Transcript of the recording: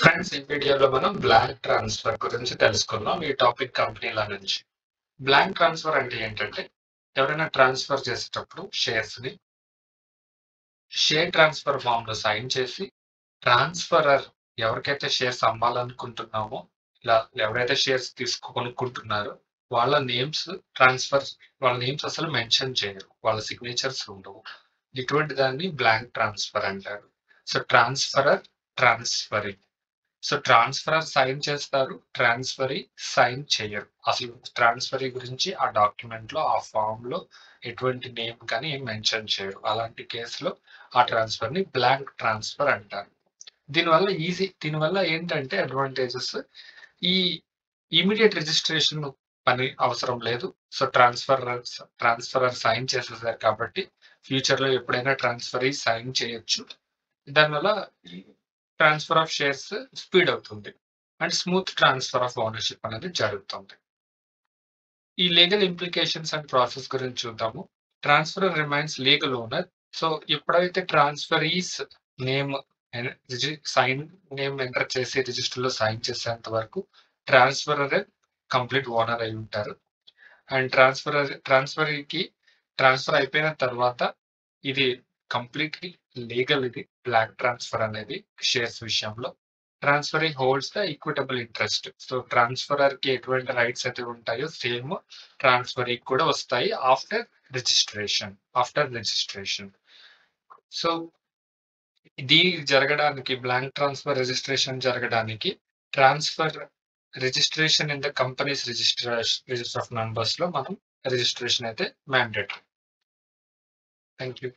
Friends, ఈ వీడియోలో మనం బ్లాంక్ ట్రాన్స్ఫర్ గురించి తెలుసుకుందాం. ఈ టాపిక్ కంపెనీల నుంచి. బ్లాంక్ ట్రాన్స్ఫర్ అంటే ఏంటంటే, ఎవరైనా ట్రాన్స్ఫర్ చేసేటప్పుడు షేర్ ట్రాన్స్ఫర్ ఫామ్ లో సైన్ చేసి, ట్రాన్స్ఫరర్ ఎవరికైతే షేర్స్ అమ్మాలనుకుంటున్నామో, ఇలా ఎవరైతే షేర్స్ కొనుక్కుంటున్నారో వాళ్ళ నేమ్స్ వాళ్ళ నేమ్స్ అసలు మెన్షన్ చేయరు. వాళ్ళ సిగ్నేచర్స్ ఉండవు. ఇటువంటి దాన్ని బ్లాంక్ ట్రాన్స్ఫర్ అంటారు. So transferee. సో ట్రాన్స్ఫరర్ సైన్ చేస్తారు. ట్రాన్స్ఫరీ సైన్ చేయరు. అసలు ట్రాన్స్ఫరీ గురించి ఆ డాక్యుమెంట్ లో, ఆ ఫామ్ లో ఎటువంటి నేమ్ కానీ ఏం మెన్షన్ చేయరు. అలాంటి కేసులో ఆ ట్రాన్స్ఫర్ ని బ్లాంక్ ట్రాన్స్ఫర్ అంటారు. దీనివల్ల ఏంటంటే అడ్వాంటేజెస్, ఈ ఇమీడియట్ రిజిస్ట్రేషన్ పని అవసరం లేదు. సో ట్రాన్స్ఫరర్ సైన్ చేసేసారు కాబట్టి ఫ్యూచర్ లో ఎప్పుడైనా ట్రాన్స్ఫరీ సైన్ చేయొచ్చు. దానివల్ల ట్రాన్స్ఫర్ ఆఫ్ షేర్స్ స్పీడ్ అవుతుంది and smooth transfer of ownership అనేది జరుగుతుంది. ఈ లీగల్ ఇంప్లికేషన్స్ అండ్ ప్రాసెస్ గురించి చూద్దాము. ట్రాన్స్ఫరర్ రిమైన్స్ లీగల్ ఓనర్. సో ఎప్పుడైతే ట్రాన్స్ఫరీస్ నేమ్ సైన్ నేమ్ ఎంటర్ చేసి రిజిస్టర్ లో సైన్ చేసేంత వరకు ట్రాన్స్ఫరర్ కంప్లీట్ ఓనర్ అయి ఉంటారు. అండ్ ట్రాన్స్ఫర్ అయిపోయిన తర్వాత ఇది కంప్లీట్లీ లీగల్. ఇది బ్లాక్ ట్రాన్స్ఫర్ అనేది షేర్స్ విషయంలో. Transferee holds the equitable interest. So transferor కి ఎటువంటి రైట్స్ అయితే ఉంటాయో సేమ్ ట్రాన్స్ఫరీ కూడా వస్తాయి after registration. So blank transfer registration జరగడానికి transfer registration in the companies register of members లో మనం రిజిస్ట్రేషన్ అయితే మ్యాండేటరీ. Thank you.